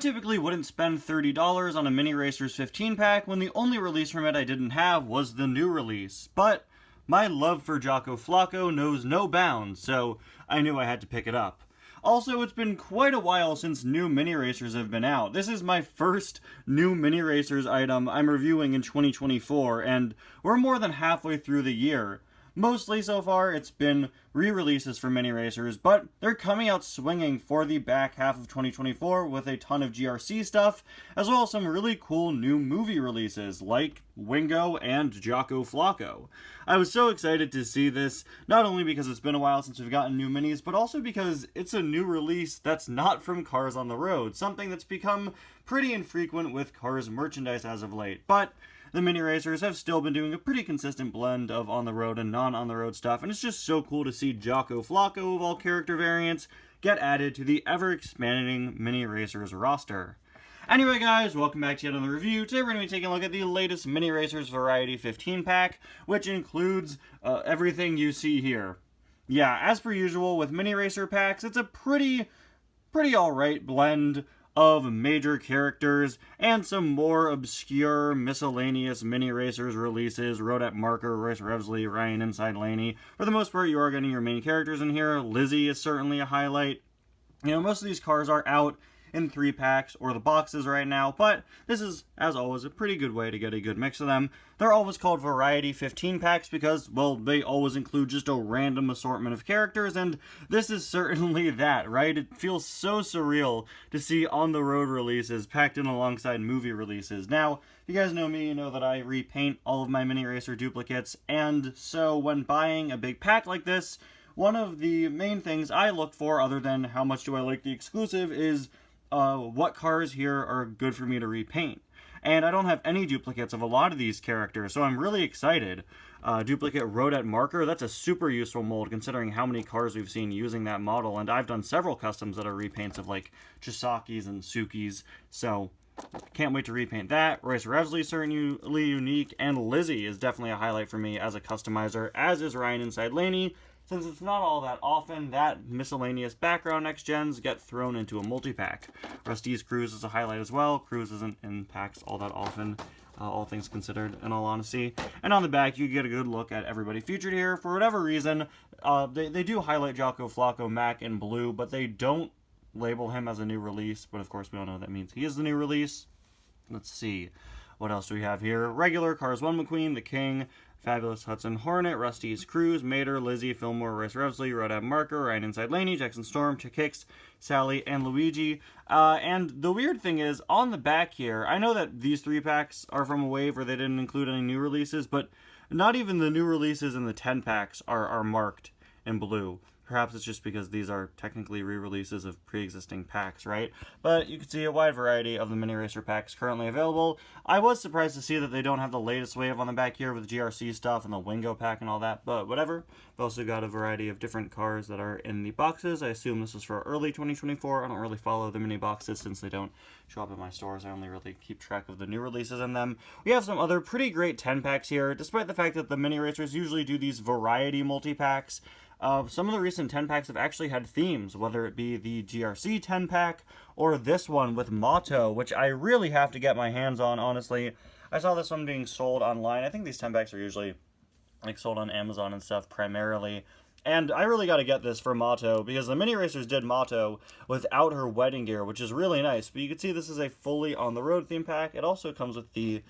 typically wouldn't spend $30 on a Mini Racers 15 pack when the only release from it I didn't have was the new release, but my love for Jocko Flocko knows no bounds, so I knew I had to pick it up. Also, it's been quite a while since new Mini Racers have been out. This is my first new Mini Racers item I'm reviewing in 2024, and we're more than halfway through the year. Mostly so far, it's been re-releases for Mini Racers, but they're coming out swinging for the back half of 2024 with a ton of GRC stuff, as well as some really cool new movie releases, like Wingo and Jocko Flocko. I was so excited to see this, not only because it's been a while since we've gotten new minis, but also because it's a new release that's not from Cars on the Road, something that's become pretty infrequent with Cars merchandise as of late. But the Mini Racers have still been doing a pretty consistent blend of on-the-road and non-on-the-road stuff, and it's just so cool to see Jocko Flocko of all character variants get added to the ever-expanding Mini Racers roster. Anyway guys, welcome back to yet another review. Today we're going to be taking a look at the latest Mini Racers Variety 15 pack, which includes everything you see here. Yeah, as per usual with Mini Racer packs, it's a pretty alright blend of major characters and some more obscure miscellaneous Mini Racers releases. Rodette Marker, Royce Revsley, Ryan Inside Laney. For the most part, you are getting your main characters in here. Lizzie is certainly a highlight. You know, most of these cars are out in 3 packs or the boxes right now, but this is, as always, a pretty good way to get a good mix of them. They're always called Variety 15 packs because, well, they always include just a random assortment of characters, and this is certainly that, right? It feels so surreal to see on-the-road releases packed in alongside movie releases. Now, if you guys know me, you know that I repaint all of my Mini Racer duplicates, and so when buying a big pack like this, one of the main things I look for, other than how much do I like the exclusive, is what cars here are good for me to repaint. And I don't have any duplicates of a lot of these characters, so I'm really excited. Duplicate Rodette Marker, that's a super useful mold considering how many cars we've seen using that model, and I've done several customs that are repaints of like Chisakis and Sukis, so can't wait to repaint that. Royce Revsley certainly unique, and Lizzie is definitely a highlight for me as a customizer, as is Ryan Inside Laney. Since it's not all that often that miscellaneous background next gens get thrown into a multi-pack. Rusty's Cruz is a highlight as well. Cruz isn't in packs all that often, all things considered, in all honesty. And on the back, you get a good look at everybody featured here. For whatever reason, they do highlight Jocko Flocko, Mack in blue, but they don't label him as a new release. But of course, we all know that means he is the new release. Let's see. What else do we have here? Regular Cars 1 McQueen, The King, Fabulous Hudson Hornet, Rusty's Cruz, Mater, Lizzie, Fillmore, Royce Revsley, Rodette Marker, Ryan Inside Laney, Jackson Storm, Chick Hicks, Sally, and Luigi. And the weird thing is, on the back here, I know that these 3 packs are from a wave where they didn't include any new releases, but not even the new releases in the 10 packs are marked in blue. Perhaps it's just because these are technically re-releases of pre-existing packs, right? But you can see a wide variety of the Mini Racer packs currently available. I was surprised to see that they don't have the latest wave on the back here with GRC stuff and the Wingo pack and all that, but whatever. We've also got a variety of different cars that are in the boxes. I assume this is for early 2024. I don't really follow the mini boxes since they don't show up in my stores. I only really keep track of the new releases in them. We have some other pretty great 10 packs here, despite the fact that the Mini Racers usually do these variety multi-packs. Some of the recent 10 packs have actually had themes, whether it be the GRC 10 pack or this one with Motto, which I really have to get my hands on, honestly. I saw this one being sold online. I think these 10 packs are usually like sold on Amazon and stuff primarily. And I really got to get this for Motto because the Mini Racers did Motto without her wedding gear, which is really nice. But you can see this is a fully on-the-road theme pack. It also comes with the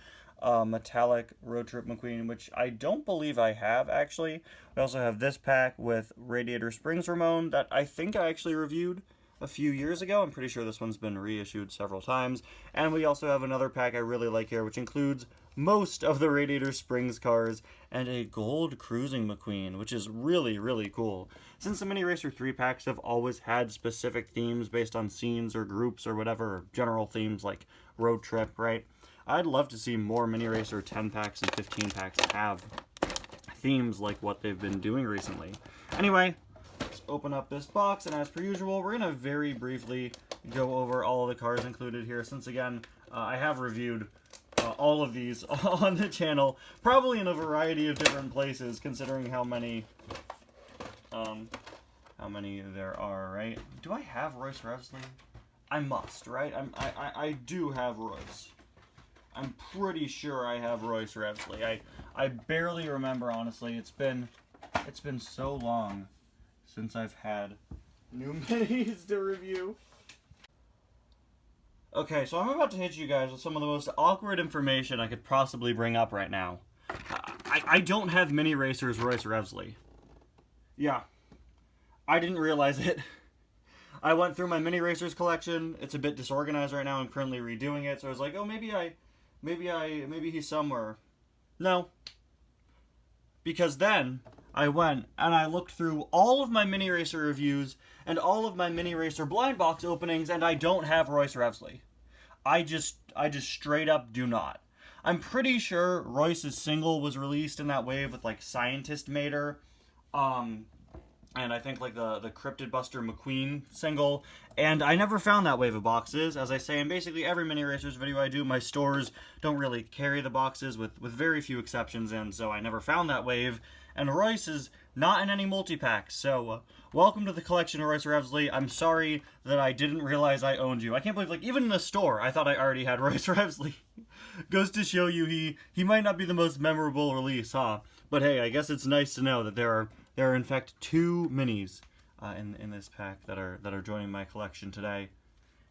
metallic Road Trip McQueen, which I don't believe I have, actually. We also have this pack with Radiator Springs Ramon that I think I actually reviewed a few years ago. I'm pretty sure this one's been reissued several times. And we also have another pack I really like here, which includes most of the Radiator Springs cars and a gold Cruising McQueen, which is really, really cool. Since the Mini Racer 3 packs have always had specific themes based on scenes or groups or whatever, or general themes like road trip, right? I'd love to see more Mini Racer 10 packs and 15 packs have themes like what they've been doing recently. Anyway, let's open up this box, and as per usual, we're going to very briefly go over all of the cars included here, since again, I have reviewed all of these on the channel, probably in a variety of different places, considering how many there are, right? Do I have Royce Revsley? I must, right? I do have Royce. I'm pretty sure I have Royce Revsley. I barely remember, honestly. It's been so long since I've had new minis to review. Okay, so I'm about to hit you guys with some of the most awkward information I could possibly bring up right now. I don't have Mini Racers Royce Revsley. Yeah. I didn't realize it. I went through my Mini Racers collection. It's a bit disorganized right now. I'm currently redoing it, so I was like, oh, maybe he's somewhere. No. Because then I went and I looked through all of my Mini Racer reviews and all of my Mini Racer blind box openings, and I don't have Royce Revsley. I just straight up do not. I'm pretty sure Royce's single was released in that wave with like Scientist Mater, and I think like the Cryptid Buster McQueen single, and I never found that wave of boxes. As I say in basically every Mini Racers video I do, my stores don't really carry the boxes with very few exceptions, and so I never found that wave. And Royce is not in any multi-packs, so welcome to the collection of Royce Revsley. I'm sorry that I didn't realize I owned you. I can't believe, like, even in the store, I thought I already had Royce Revsley. Goes to show you he might not be the most memorable release, huh? But hey, I guess it's nice to know that there are in fact 2 minis in this pack that are joining my collection today.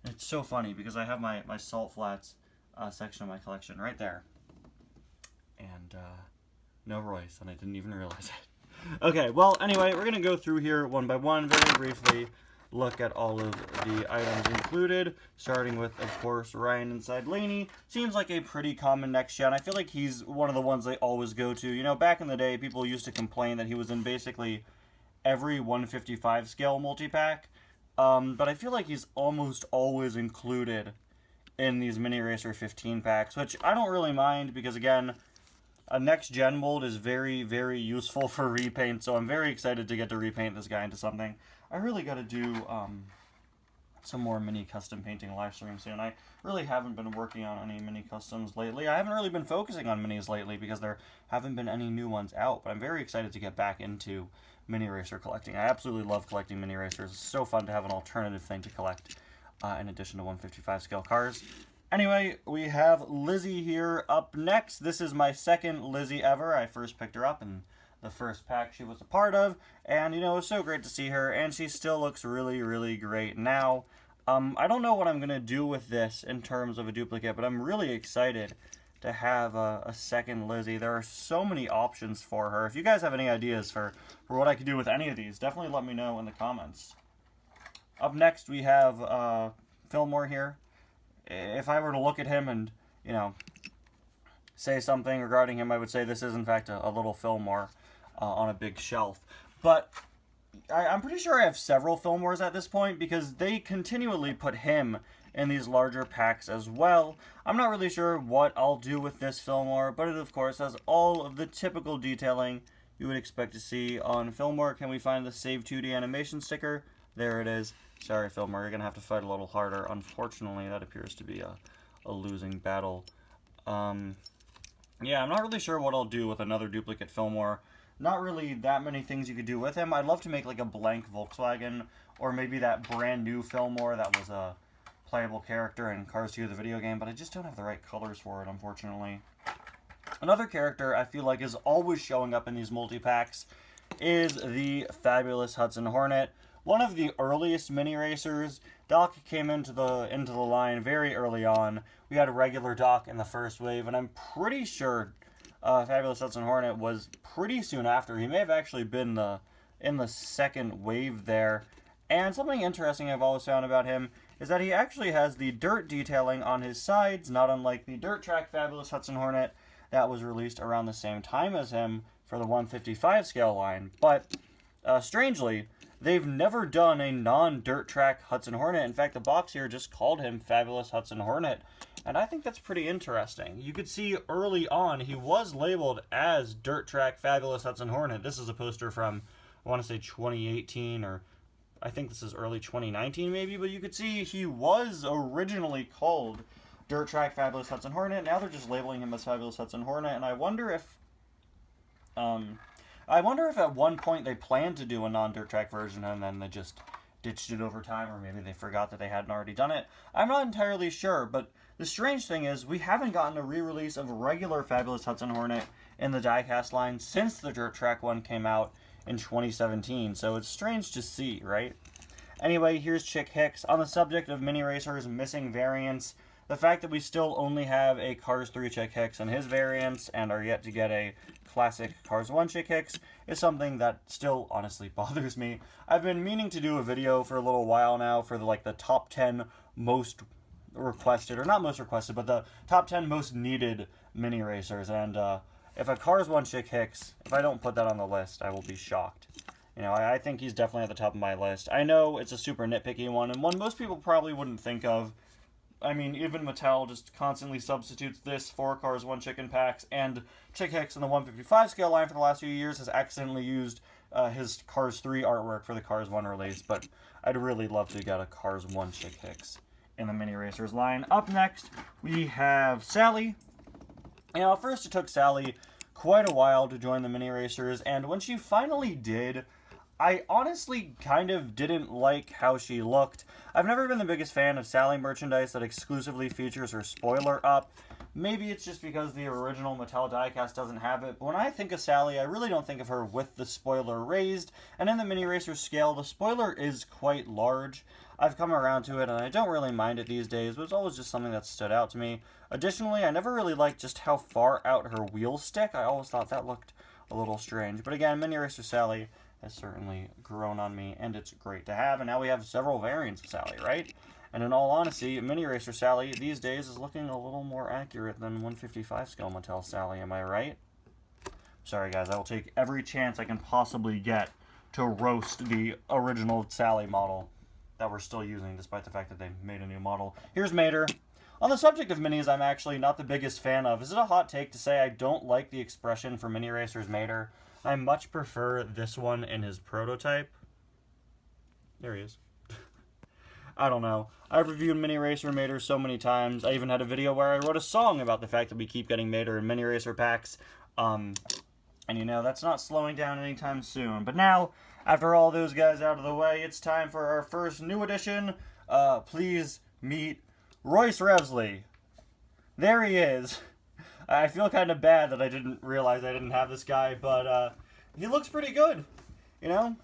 And it's so funny because I have my Salt Flats section of my collection right there. And no Royce, and I didn't even realize it. Okay, well, anyway, we're going to go through here one by one, very briefly, look at all of the items included, starting with, of course, Ryan inside Laney. Seems like a pretty common next gen. I feel like he's one of the ones they always go to. You know, back in the day, people used to complain that he was in basically every 155 scale multi-pack, but I feel like he's almost always included in these Mini Racer 15 packs, which I don't really mind because, again, a next gen mold is very, very useful for repaint, so I'm very excited to get to repaint this guy into something. I really got to do some more mini custom painting live stream soon. I really haven't been working on any mini customs lately. I haven't really been focusing on minis lately because there haven't been any new ones out, but I'm very excited to get back into Mini Racer collecting. I absolutely love collecting Mini Racers. It's so fun to have an alternative thing to collect in addition to 155 scale cars. Anyway, we have Lizzie here up next. This is my second Lizzie ever. I first picked her up in the first pack she was a part of, and, you know, it was so great to see her, and she still looks really, really great now. I don't know what I'm going to do with this in terms of a duplicate, but I'm really excited to have a second Lizzie. There are so many options for her. If you guys have any ideas for what I could do with any of these, definitely let me know in the comments. Up next, we have Fillmore here. If I were to look at him and, you know, say something regarding him, I would say this is, in fact, a little Fillmore on a big shelf. But I'm pretty sure I have several Fillmores at this point because they continually put him in these larger packs as well. I'm not really sure what I'll do with this Fillmore, but it, of course, has all of the typical detailing you would expect to see on Fillmore. Can we find the Save 2D animation sticker? There it is. Sorry, Fillmore, you're going to have to fight a little harder. Unfortunately, that appears to be a losing battle. Yeah, I'm not really sure what I'll do with another duplicate Fillmore. Not really that many things you could do with him. I'd love to make like a blank Volkswagen, or maybe that brand new Fillmore that was a playable character in Cars 2, the video game, but I just don't have the right colors for it, unfortunately. Another character I feel like is always showing up in these multi-packs is the fabulous Hudson Hornet. One of the earliest Mini Racers. Doc came into the line very early on. We had a regular Doc in the first wave, and I'm pretty sure Fabulous Hudson Hornet was pretty soon after. He may have actually been in the second wave there. And something interesting I've always found about him is that he actually has the dirt detailing on his sides, not unlike the Dirt Track Fabulous Hudson Hornet that was released around the same time as him for the 155 scale line. But strangely, they've never done a non-dirt track Hudson Hornet. In fact, the box here just called him Fabulous Hudson Hornet. And I think that's pretty interesting. You could see early on he was labeled as Dirt Track Fabulous Hudson Hornet. This is a poster from, I want to say 2018, or I think this is early 2019 maybe. But you could see he was originally called Dirt Track Fabulous Hudson Hornet. Now they're just labeling him as Fabulous Hudson Hornet. And I wonder if at one point they planned to do a non-dirt track version and then they just ditched it over time, or maybe they forgot that they hadn't already done it. I'm not entirely sure, but the strange thing is we haven't gotten a re-release of regular Fabulous Hudson Hornet in the diecast line since the Dirt Track one came out in 2017, so it's strange to see, right? Anyway, here's Chick Hicks. On the subject of mini racers missing variants, the fact that we still only have a Cars 3 Chick Hicks and his variants and are yet to get a classic Cars 1 Chick Hicks is something that still honestly bothers me. I've been meaning to do a video for a little while now for the top 10 most requested, or not most requested, but the top 10 most needed mini racers, and if a Cars 1 Chick Hicks, if I don't put that on the list, I will be shocked. You know, I think he's definitely at the top of my list. I know it's a super nitpicky one, and one most people probably wouldn't think of. I mean, even Mattel just constantly substitutes this for Cars 1 Chicken Packs, and Chick Hicks in the 155 scale line for the last few years has accidentally used his Cars 3 artwork for the Cars 1 release, but I'd really love to get a Cars 1 Chick Hicks in the Mini Racers line. Up next, we have Sally. You know, first it took Sally quite a while to join the Mini Racers, and when she finally did, I honestly kind of didn't like how she looked. I've never been the biggest fan of Sally merchandise that exclusively features her spoiler up. Maybe it's just because the original Mattel diecast doesn't have it, but when I think of Sally, I really don't think of her with the spoiler raised, and in the Mini Racer scale, the spoiler is quite large. I've come around to it, and I don't really mind it these days, but it's always just something that stood out to me. Additionally, I never really liked just how far out her wheels stick. I always thought that looked a little strange. But again, Mini Racer Sally has certainly grown on me, and it's great to have, and now we have several variants of Sally, right? And in all honesty, Mini Racer Sally these days is looking a little more accurate than 155 scale Mattel Sally, am I right? Sorry guys, I will take every chance I can possibly get to roast the original Sally model that we're still using, despite the fact that they made a new model. Here's Mater. On the subject of minis, I'm actually not the biggest fan of. Is it a hot take to say I don't like the expression for Mini Racer's Mater? I much prefer this one in his prototype. There he is. I don't know. I've reviewed Mini Racer Mater so many times. I even had a video where I wrote a song about the fact that we keep getting Mater in Mini Racer packs. And you know, that's not slowing down anytime soon. But now, after all those guys out of the way, it's time for our first new addition. Please meet Royce Revsley. There he is. I feel kind of bad that I didn't realize I didn't have this guy, but he looks pretty good, you know?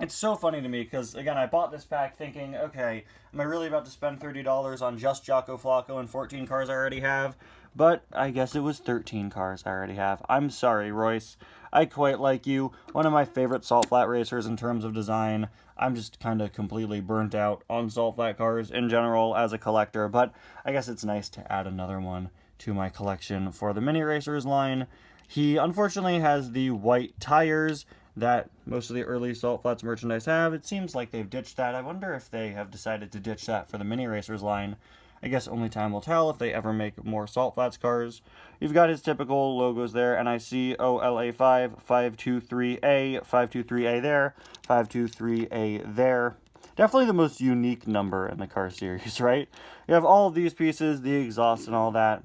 It's so funny to me, because, again, I bought this pack thinking, okay, am I really about to spend $30 on just Jocko, Flocko, and 14 cars I already have? But I guess it was 13 cars I already have. I'm sorry, Royce. I quite like you. One of my favorite Salt Flat racers in terms of design. I'm just kind of completely burnt out on Salt Flat cars in general as a collector, but I guess it's nice to add another one to my collection for the Mini Racers line. He unfortunately has the white tires that most of the early Salt Flats merchandise have. It seems like they've ditched that. I wonder if they have decided to ditch that for the Mini Racers line. I guess only time will tell if they ever make more Salt Flats cars. You've got his typical logos there, NIC, OLA5, 523A, 523A there, 523A there. Definitely the most unique number in the car series, right? You have all of these pieces, the exhaust and all that.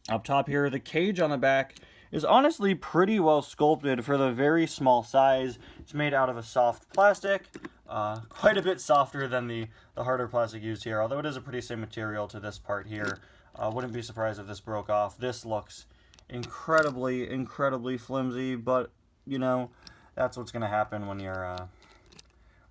Up top here, the cage on the back is honestly pretty well sculpted for the very small size. It's made out of a soft plastic, quite a bit softer than the harder plastic used here, although it is a pretty same material to this part here. Wouldn't be surprised if this broke off. This looks incredibly, incredibly flimsy, but, you know, that's what's going to happen when you're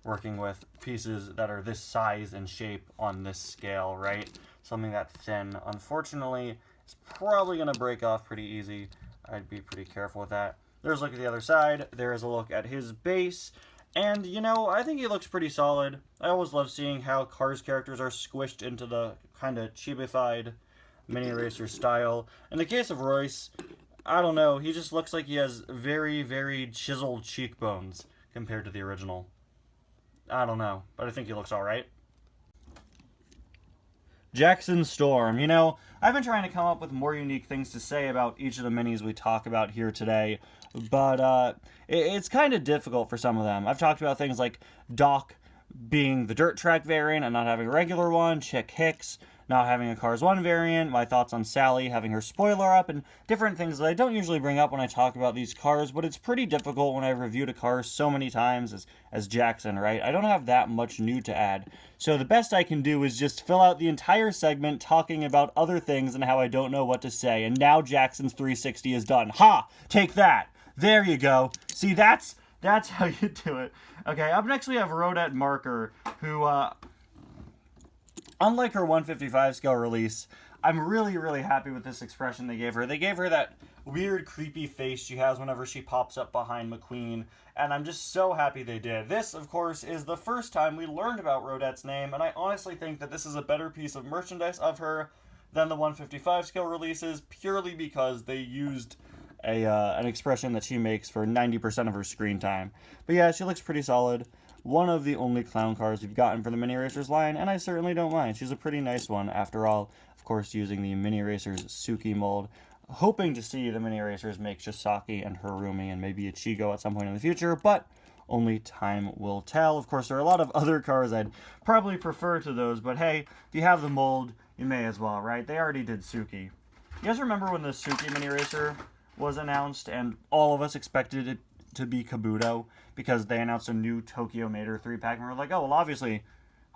working with pieces that are this size and shape on this scale, right? Something that thin. Unfortunately, it's probably going to break off pretty easy. I'd be pretty careful with that. There's a look at the other side. There is a look at his base. And, you know, I think he looks pretty solid. I always love seeing how Cars characters are squished into the kind of chibified Mini Racer style. In the case of Royce, I don't know. He just looks like he has very, very chiseled cheekbones compared to the original. I don't know, but I think he looks alright. Jackson Storm. You know, I've been trying to come up with more unique things to say about each of the minis we talk about here today, but it's kind of difficult for some of them. I've talked about things like Doc being the dirt track variant and not having a regular one, Chick Hicks not having a Cars 1 variant, my thoughts on Sally having her spoiler up, and different things that I don't usually bring up when I talk about these cars, but it's pretty difficult when I've reviewed a car so many times as Jackson, right? I don't have that much new to add. So the best I can do is just fill out the entire segment talking about other things and how I don't know what to say, and now Jackson's 360 is done. Ha! Take that! There you go. See, that's how you do it. Okay, up next we have Rodette Marker, who, unlike her 155 scale release, I'm really, really happy with this expression they gave her. They gave her that weird, creepy face she has whenever she pops up behind McQueen, and I'm just so happy they did. This, of course, is the first time we learned about Rodette's name, and I honestly think that this is a better piece of merchandise of her than the 155 scale releases, purely because they used an expression that she makes for 90% of her screen time. But yeah, she looks pretty solid. One of the only clown cars we've gotten for the Mini Racers line, and I certainly don't mind. She's a pretty nice one, after all, of course, using the Mini Racers Suki mold. Hoping to see the Mini Racers make Shisaki and Harumi and maybe Ichigo at some point in the future, but only time will tell. Of course, there are a lot of other cars I'd probably prefer to those, but hey, if you have the mold, you may as well, right? They already did Suki. You guys remember when the Suki Mini Racer was announced, and all of us expected it to be Kabuto because they announced a new Tokyo Mater 3-pack, and we were like, oh, well, obviously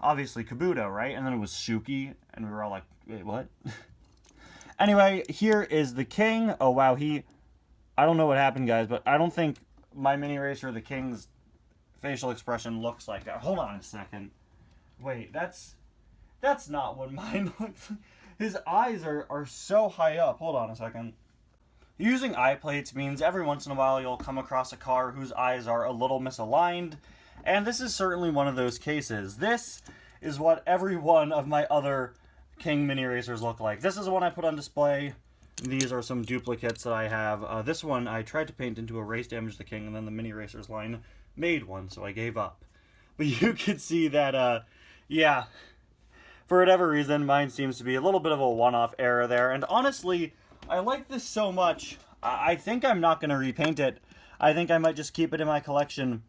Kabuto, right? And then it was Suki, and we were all like, wait, what? Anyway, here is the King. Oh, wow, I don't know what happened, guys, but I don't think my Mini Racer, the King's facial expression looks like that. Hold on a second. Wait, that's not what mine looks like. His eyes are so high up. Hold on a second. Using eye plates means every once in a while you'll come across a car whose eyes are a little misaligned, and this is certainly one of those cases. This is what every one of my other King Mini Racers look like. This is the one I put on display. These are some duplicates that I have. This one I tried to paint into a Race Damage the King, and then the Mini Racers line made one, so I gave up. But you could see that, yeah, for whatever reason, mine seems to be a little bit of a one-off error there, and honestly, I like this so much, I think I'm not going to repaint it. I think I might just keep it in my collection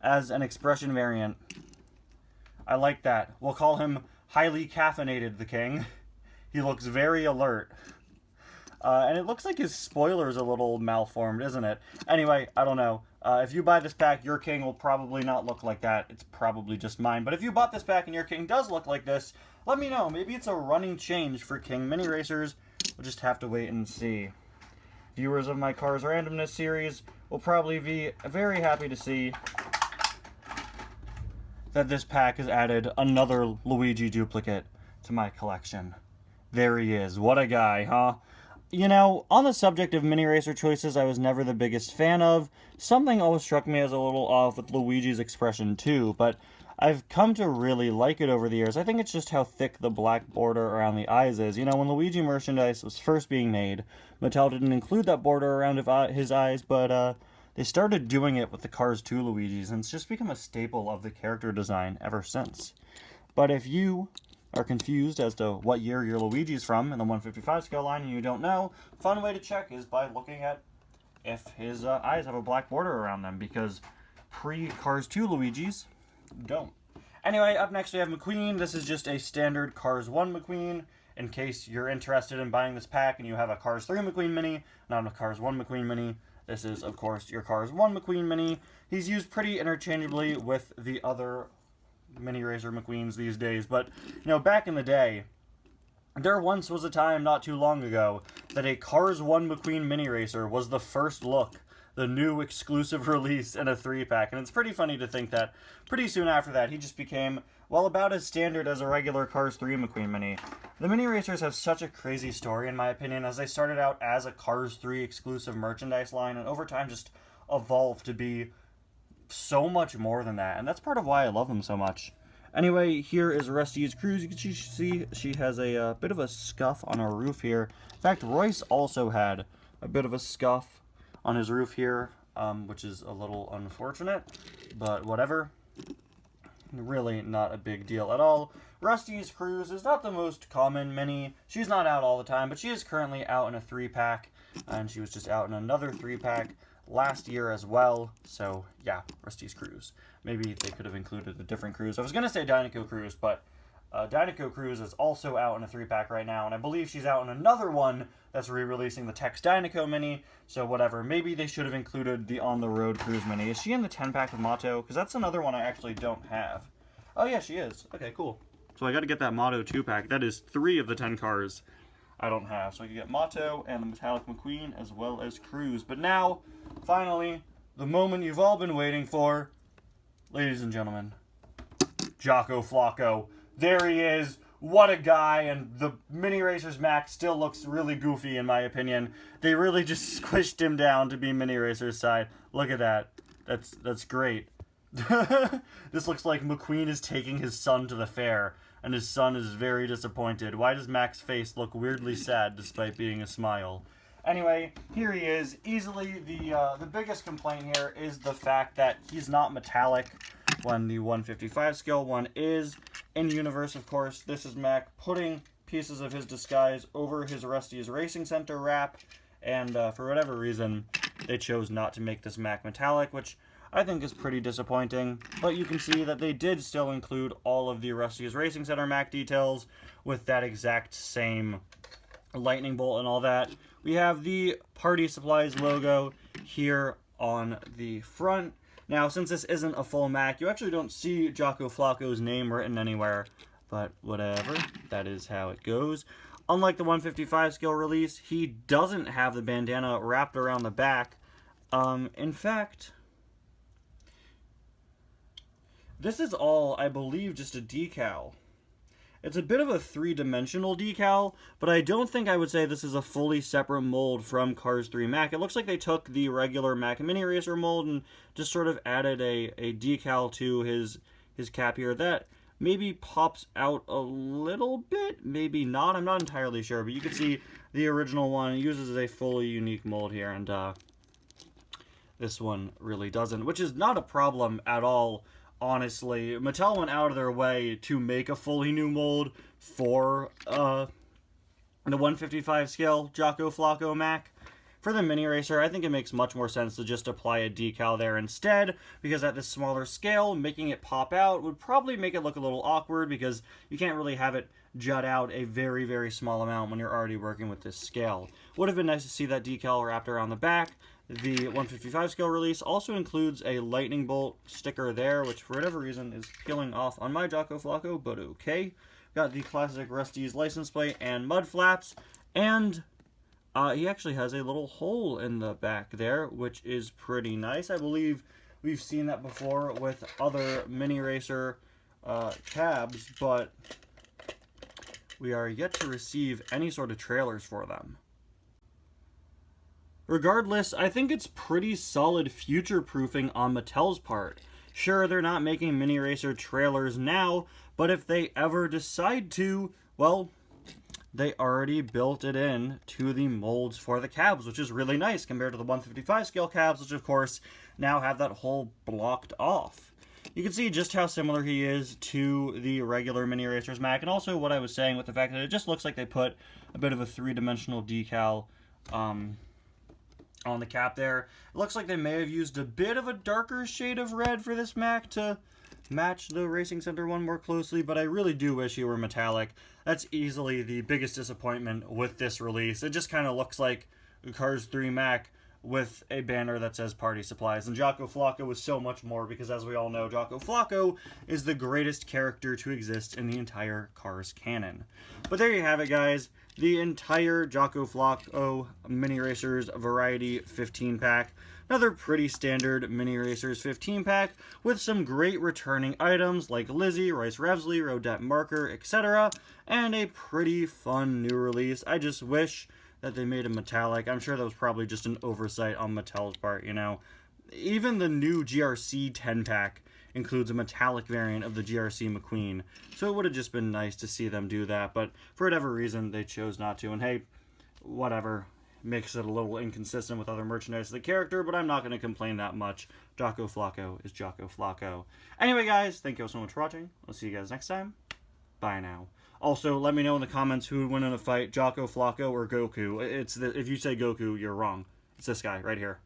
as an expression variant. I like that. We'll call him Highly Caffeinated the King. He looks very alert. And it looks like his spoiler's a little malformed, isn't it? Anyway, I don't know. If you buy this pack, your King will probably not look like that. It's probably just mine. But if you bought this pack and your King does look like this, let me know. Maybe it's a running change for King Mini Racers. We'll just have to wait and see. Viewers of my Cars Randomness series will probably be very happy to see that this pack has added another Luigi duplicate to my collection. There he is. What a guy, huh? You know, on the subject of Mini Racer choices I was never the biggest fan of, something always struck me as a little off with Luigi's expression too, but I've come to really like it over the years. I think it's just how thick the black border around the eyes is. You know, when Luigi merchandise was first being made, Mattel didn't include that border around his eyes, but they started doing it with the Cars 2 Luigis, and it's just become a staple of the character design ever since. But if you are confused as to what year your Luigi's from in the 155 scale line and you don't know, a fun way to check is by looking at if his eyes have a black border around them, because pre-Cars 2 Luigi's don't. Anyway, up next we have McQueen. This is just a standard Cars 1 McQueen, in case you're interested in buying this pack and you have a Cars 3 McQueen Mini, not a Cars 1 McQueen Mini. This is, of course, your Cars 1 McQueen Mini. He's used pretty interchangeably with the other Mini Racer McQueens these days, but, you know, back in the day, there once was a time not too long ago that a Cars 1 McQueen Mini Racer was the first look, the new exclusive release in a 3-pack, and it's pretty funny to think that pretty soon after that he just became, well, about as standard as a regular Cars 3 McQueen Mini. The Mini Racers have such a crazy story, in my opinion, as they started out as a Cars 3 exclusive merchandise line, and over time just evolved to be so much more than that, and that's part of why I love them so much. Anyway, here is Rusty's Cruise. You can see she has a bit of a scuff on her roof here. In fact, Royce also had a bit of a scuff on his roof here, which is a little unfortunate, but whatever. Really not a big deal at all. Rusty's Cruise is not the most common Mini. She's not out all the time, but she is currently out in a 3-pack, and she was just out in another 3-pack last year as well. So yeah, Rusty's Cruise. Maybe they could have included a different cruise. I was going to say Dinoco Cruise, but Dinoco Cruz is also out in a 3-pack right now, and I believe she's out in another one that's re-releasing the Tex Dinoco mini, so whatever. Maybe they should have included the On the Road Cruz mini. Is she in the 10-pack of Motto? Because that's another one I actually don't have. Oh yeah, she is. Okay, cool. So I got to get that Motto 2-pack. That is 3 of the 10 cars I don't have. So I can get Motto and the Metallic McQueen as well as Cruz. But now, finally, the moment you've all been waiting for, ladies and gentlemen, Jocko Flocko. There he is. What a guy. And the Mini Racers Mack still looks really goofy in my opinion. They really just squished him down to be Mini Racers side. Look at that. That's great. This looks like McQueen is taking his son to the fair, and his son is very disappointed. Why does Mack's face look weirdly sad despite being a smile? Anyway, here he is. Easily the biggest complaint here is the fact that he's not metallic when the 155 scale one is. In universe, of course, this is Mack putting pieces of his disguise over his Rusty's Racing Center wrap, and for whatever reason, they chose not to make this Mack metallic, which I think is pretty disappointing. But you can see that they did still include all of the Rusty's Racing Center Mack details with that exact same lightning bolt and all that. We have the Party Supplies logo here on the front. Now, since this isn't a full Mack, you actually don't see Jocko Flocko's name written anywhere, but whatever, that is how it goes. Unlike the 155 scale release, he doesn't have the bandana wrapped around the back. In fact, this is all, I believe, just a decal. It's a bit of a 3-dimensional decal, but I don't think I would say this is a fully separate mold from Cars 3 Mack. It looks like they took the regular Mack Mini Racer mold and just sort of added a decal to his cap here that maybe pops out a little bit, maybe not. I'm not entirely sure, but you can see the original one uses a fully unique mold here, and this one really doesn't, which is not a problem at all. Honestly, Mattel went out of their way to make a fully new mold for the 155 scale Jocko Flocko Mack. For the Mini Racer, I think it makes much more sense to just apply a decal there instead, because at this smaller scale, making it pop out would probably make it look a little awkward, because you can't really have it jut out a very, very small amount when you're already working with this scale. Would have been nice to see that decal wrapped around the back. The 155 scale release also includes a lightning bolt sticker there, which for whatever reason is peeling off on my Jocko Flocko, but okay. Got the classic Rusty's license plate and mud flaps, and he actually has a little hole in the back there, which is pretty nice. I believe we've seen that before with other Mini Racer cabs, but we are yet to receive any sort of trailers for them. Regardless, I think it's pretty solid future-proofing on Mattel's part. Sure, they're not making Mini Racer trailers now, but if they ever decide to, well, they already built it in to the molds for the cabs, which is really nice compared to the 155 scale cabs, which of course now have that hole blocked off. You can see just how similar he is to the regular Mini Racers Mack, and also what I was saying with the fact that it just looks like they put a bit of a 3-dimensional decal on the cap there. It looks like they may have used a bit of a darker shade of red for this Mack to match the Racing Center one more closely, but I really do wish he were metallic. That's easily the biggest disappointment with this release. It just kind of looks like Cars 3 Mack with a banner that says Party Supplies. And Jocko Flocko was so much more, because as we all know, Jocko Flocko is the greatest character to exist in the entire Cars canon. But there you have it, guys. The entire Jocko Flocko Mini Racers Variety 15-pack. Another pretty standard Mini Racers 15-pack with some great returning items like Lizzie, Royce Revsley, Rodette Marker, etc. And a pretty fun new release. I just wish that they made a metallic. I'm sure that was probably just an oversight on Mattel's part, you know. Even the new GRC 10-pack includes a metallic variant of the GRC McQueen, so it would have just been nice to see them do that, but for whatever reason, they chose not to, and hey, whatever. Makes it a little inconsistent with other merchandise of the character, but I'm not going to complain that much. Jocko Flocko is Jocko Flocko. Anyway, guys, thank you all so much for watching. I'll see you guys next time. Bye now. Also, let me know in the comments who would win in a fight, Jocko Flocko or Goku. If you say Goku, you're wrong. It's this guy right here.